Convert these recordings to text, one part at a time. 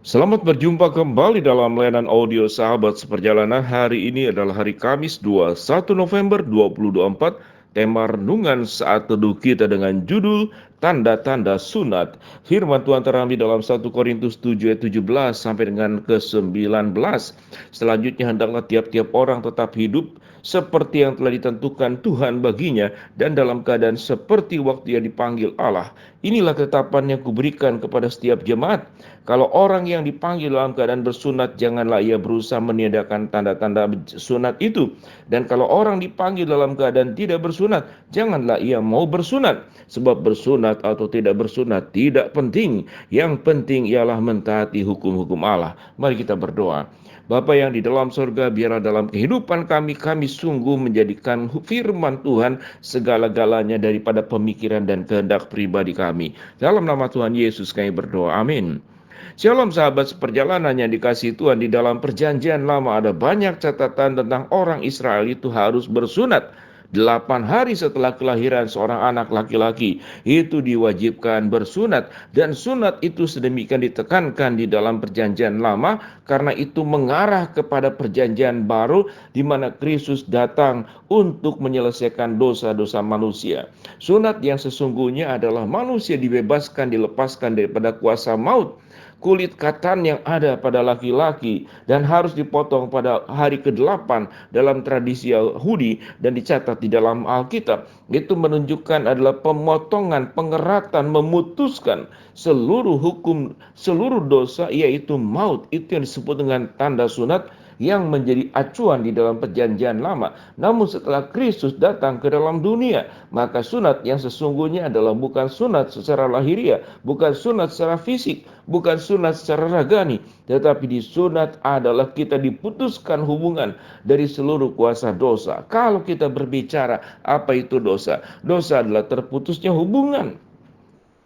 Selamat berjumpa kembali dalam layanan audio Sahabat Seperjalanan. Hari ini adalah hari Kamis 21 November 2024. Tema renungan saat teduh kita dengan judul Tanda-tanda Sunat. Firman Tuhan terambil dalam 1 Korintus 7 ayat 17 sampai dengan ke-19. Selanjutnya hendaklah tiap-tiap orang tetap hidup seperti yang telah ditentukan Tuhan baginya dan dalam keadaan seperti waktu yang dipanggil Allah. Inilah ketetapan yang kuberikan kepada setiap jemaat. Kalau orang yang dipanggil dalam keadaan bersunat, janganlah ia berusaha meniadakan tanda-tanda sunat itu. Dan kalau orang dipanggil dalam keadaan tidak bersunat, janganlah ia mau bersunat. Sebab bersunat atau tidak bersunat tidak penting. Yang penting ialah mentaati hukum-hukum Allah. Mari kita berdoa. Bapa yang di dalam surga, biarlah dalam kehidupan kami sungguh menjadikan firman Tuhan segala-galanya daripada pemikiran dan kehendak pribadi kami. Dalam nama Tuhan Yesus kami berdoa, amin. Shalom sahabat seperjalanan yang dikasihi Tuhan. Di dalam perjanjian lama ada banyak catatan tentang orang Israel itu harus bersunat. 8 hari setelah kelahiran seorang anak laki-laki itu diwajibkan bersunat. Dan sunat itu sedemikian ditekankan di dalam perjanjian lama karena itu mengarah kepada perjanjian baru di mana Kristus datang untuk menyelesaikan dosa-dosa manusia. Sunat yang sesungguhnya adalah manusia dibebaskan, dilepaskan daripada kuasa maut. Kulit katan yang ada pada laki-laki dan harus dipotong pada hari ke-8 dalam tradisi Yahudi dan dicatat di dalam Alkitab. Itu menunjukkan adalah pemotongan, pengeratan, memutuskan seluruh hukum, seluruh dosa, yaitu maut. Itu yang disebut dengan tanda sunat yang menjadi acuan di dalam perjanjian lama. Namun setelah Kristus datang ke dalam dunia, maka sunat yang sesungguhnya adalah bukan sunat secara lahiriah, bukan sunat secara fisik, bukan sunat secara ragani, tetapi di sunat adalah kita diputuskan hubungan dari seluruh kuasa dosa. Kalau kita berbicara apa itu dosa? Dosa adalah terputusnya hubungan.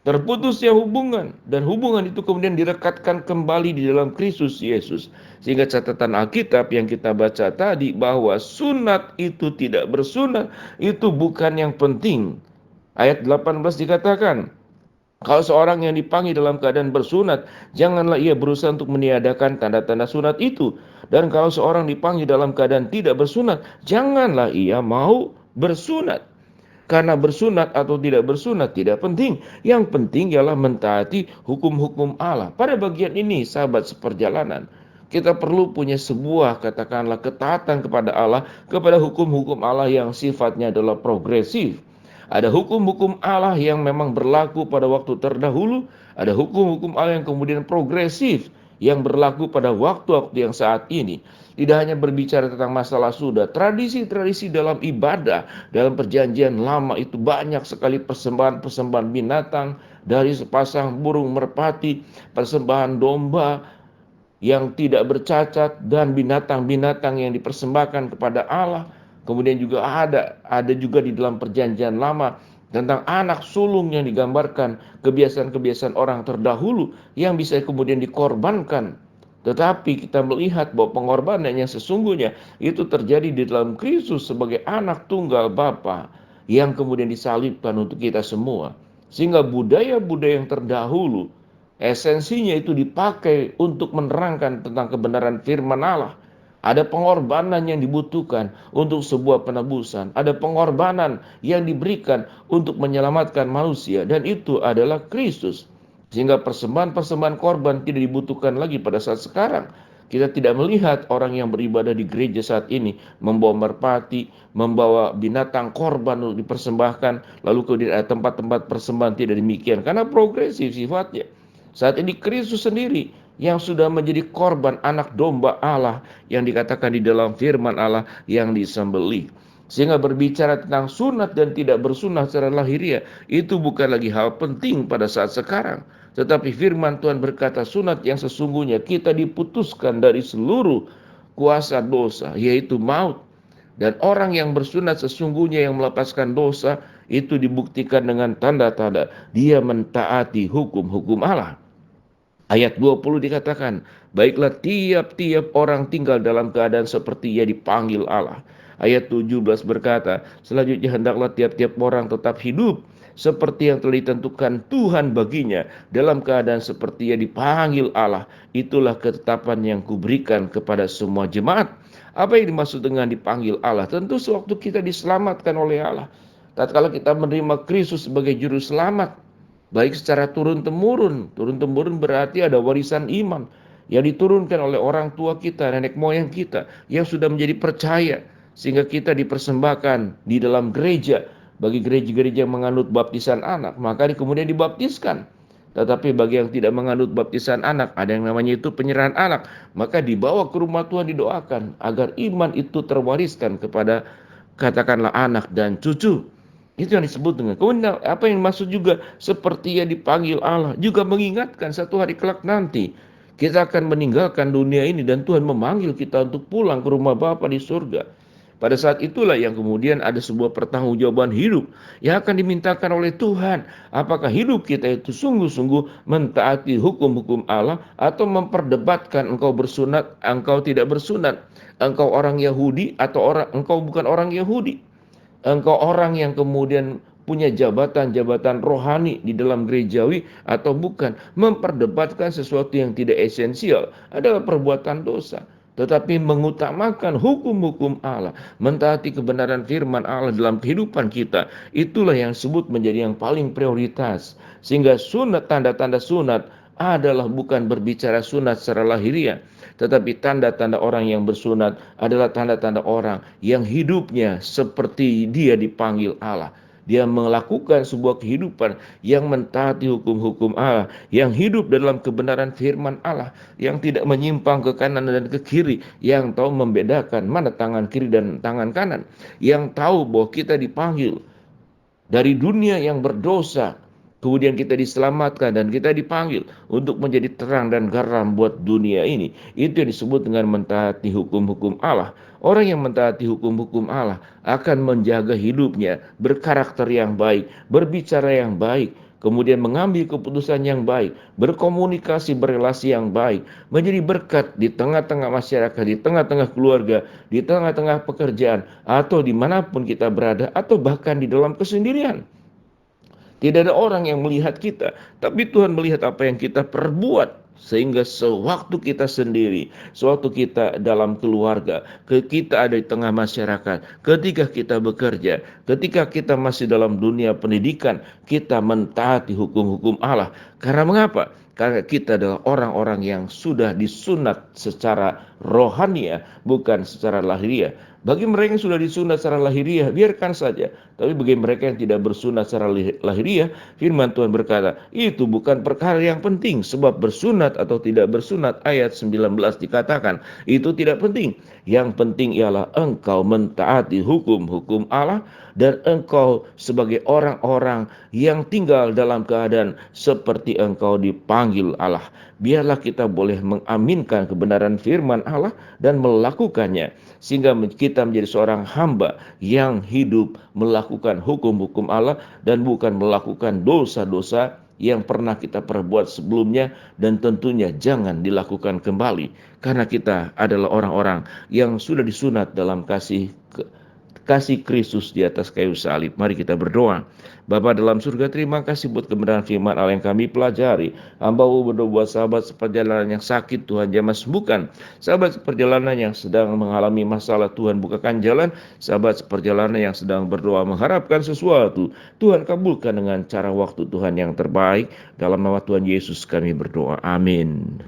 Terputusnya hubungan, dan hubungan itu kemudian direkatkan kembali di dalam Kristus Yesus. Sehingga catatan Alkitab yang kita baca tadi bahwa sunat itu tidak bersunat itu bukan yang penting. Ayat 18 dikatakan, kalau seorang yang dipanggil dalam keadaan bersunat, janganlah ia berusaha untuk meniadakan tanda-tanda sunat itu. Dan kalau seorang dipanggil dalam keadaan tidak bersunat, janganlah ia mau bersunat. Karena bersunat atau tidak bersunat tidak penting. Yang penting ialah mentaati hukum-hukum Allah. Pada bagian ini, sahabat seperjalanan, kita perlu punya sebuah, katakanlah, ketaatan kepada Allah, kepada hukum-hukum Allah yang sifatnya adalah progresif. Ada hukum-hukum Allah yang memang berlaku pada waktu terdahulu, ada hukum-hukum Allah yang kemudian progresif, yang berlaku pada waktu-waktu yang saat ini. Tidak hanya berbicara tentang masalah sudah, tradisi-tradisi dalam ibadah, dalam perjanjian lama itu banyak sekali persembahan-persembahan binatang, dari sepasang burung merpati, persembahan domba yang tidak bercacat, dan binatang-binatang yang dipersembahkan kepada Allah. Kemudian juga ada juga di dalam perjanjian lama tentang anak sulung yang digambarkan kebiasaan-kebiasaan orang terdahulu yang bisa kemudian dikorbankan. Tetapi kita melihat bahwa pengorbanan yang sesungguhnya itu terjadi di dalam Kristus sebagai anak tunggal Bapa yang kemudian disalibkan untuk kita semua. Sehingga budaya-budaya yang terdahulu esensinya itu dipakai untuk menerangkan tentang kebenaran firman Allah. Ada pengorbanan yang dibutuhkan untuk sebuah penebusan. Ada pengorbanan yang diberikan untuk menyelamatkan manusia. Dan itu adalah Kristus. Sehingga persembahan-persembahan korban tidak dibutuhkan lagi pada saat sekarang. Kita tidak melihat orang yang beribadah di gereja saat ini membawa merpati, membawa binatang korban untuk dipersembahkan. Lalu kemudian ada tempat-tempat persembahan, tidak demikian. Karena progresif sifatnya. Saat ini Kristus sendiri yang sudah menjadi korban anak domba Allah yang dikatakan di dalam firman Allah yang disembelih. Sehingga berbicara tentang sunat dan tidak bersunat secara lahiriah itu bukan lagi hal penting pada saat sekarang. Tetapi firman Tuhan berkata sunat yang sesungguhnya kita diputuskan dari seluruh kuasa dosa, yaitu maut. Dan orang yang bersunat sesungguhnya yang melepaskan dosa itu dibuktikan dengan tanda-tanda dia mentaati hukum-hukum Allah. Ayat 20 dikatakan, baiklah tiap-tiap orang tinggal dalam keadaan seperti ia dipanggil Allah. Ayat 17 berkata, selanjutnya hendaklah tiap-tiap orang tetap hidup seperti yang telah ditentukan Tuhan baginya, dalam keadaan seperti ia dipanggil Allah. Itulah ketetapan yang kuberikan kepada semua jemaat. Apa yang dimaksud dengan dipanggil Allah? Tentu sewaktu kita diselamatkan oleh Allah. Tatkala kita menerima Kristus sebagai juru selamat, baik secara turun-temurun. Turun-temurun berarti ada warisan iman yang diturunkan oleh orang tua kita, nenek moyang kita, yang sudah menjadi percaya, sehingga kita dipersembahkan di dalam gereja. Bagi gereja-gereja yang menganut baptisan anak, maka kemudian dibaptiskan. Tetapi bagi yang tidak menganut baptisan anak, ada yang namanya itu penyerahan anak, maka dibawa ke rumah Tuhan, didoakan agar iman itu terwariskan kepada, katakanlah, anak dan cucu. Itu yang disebut dengan. Kemudian apa yang maksud juga seperti yang dipanggil Allah, juga mengingatkan satu hari kelak nanti kita akan meninggalkan dunia ini dan Tuhan memanggil kita untuk pulang ke rumah Bapa di surga. Pada saat itulah yang kemudian ada sebuah pertanggungjawaban hidup yang akan dimintakan oleh Tuhan. Apakah hidup kita itu sungguh-sungguh mentaati hukum-hukum Allah, atau memperdebatkan engkau bersunat, engkau tidak bersunat, engkau orang Yahudi atau engkau bukan orang Yahudi, engkau orang yang kemudian punya jabatan-jabatan rohani di dalam gerejawi atau bukan. Memperdebatkan sesuatu yang tidak esensial adalah perbuatan dosa. Tetapi mengutamakan hukum-hukum Allah, mentaati kebenaran firman Allah dalam kehidupan kita, itulah yang disebut menjadi yang paling prioritas. Sehingga sunat, tanda-tanda sunat adalah bukan berbicara sunat secara lahiriah, tetapi tanda-tanda orang yang bersunat adalah tanda-tanda orang yang hidupnya seperti dia dipanggil Allah. Dia melakukan sebuah kehidupan yang mentaati hukum-hukum Allah, yang hidup dalam kebenaran firman Allah, yang tidak menyimpang ke kanan dan ke kiri, yang tahu membedakan mana tangan kiri dan tangan kanan, yang tahu bahwa kita dipanggil dari dunia yang berdosa, kemudian kita diselamatkan dan kita dipanggil untuk menjadi terang dan garam buat dunia ini. Itu yang disebut dengan mentaati hukum-hukum Allah. Orang yang mentaati hukum-hukum Allah akan menjaga hidupnya, berkarakter yang baik, berbicara yang baik, kemudian mengambil keputusan yang baik, berkomunikasi, berelasi yang baik, menjadi berkat di tengah-tengah masyarakat, di tengah-tengah keluarga, di tengah-tengah pekerjaan, atau dimanapun kita berada, atau bahkan di dalam kesendirian. Tidak ada orang yang melihat kita, tapi Tuhan melihat apa yang kita perbuat. Sehingga sewaktu kita sendiri, sewaktu kita dalam keluarga, kita ada di tengah masyarakat, ketika kita bekerja, ketika kita masih dalam dunia pendidikan, kita mentaati hukum-hukum Allah. Karena mengapa? Karena kita adalah orang-orang yang sudah disunat secara rohania, bukan secara lahiriah. Bagi mereka yang sudah disunat secara lahiriah, biarkan saja. Tapi bagi mereka yang tidak bersunat secara lahiriah, firman Tuhan berkata, itu bukan perkara yang penting. Sebab bersunat atau tidak bersunat, ayat 19 dikatakan, itu tidak penting. Yang penting ialah engkau mentaati hukum-hukum Allah, dan engkau sebagai orang-orang yang tinggal dalam keadaan seperti engkau dipanggil Allah. Biarlah kita boleh mengaminkan kebenaran firman Allah dan melakukannya, sehingga kita menjadi seorang hamba yang hidup melakukan hukum-hukum Allah dan bukan melakukan dosa-dosa yang pernah kita perbuat sebelumnya, dan tentunya jangan dilakukan kembali, karena kita adalah orang-orang yang sudah disunat dalam kasih Kristus di atas kayu salib. Mari kita berdoa. Bapa dalam surga, terima kasih buat kebenaran firman Allah yang kami pelajari. Hamba-Mu berdoa buat sahabat seperjalanan yang sakit, Tuhan jamah sembuhkan. Sahabat seperjalanan yang sedang mengalami masalah, Tuhan bukakan jalan. Sahabat seperjalanan yang sedang berdoa mengharapkan sesuatu, Tuhan kabulkan dengan cara waktu Tuhan yang terbaik. Dalam nama Tuhan Yesus kami berdoa. Amin.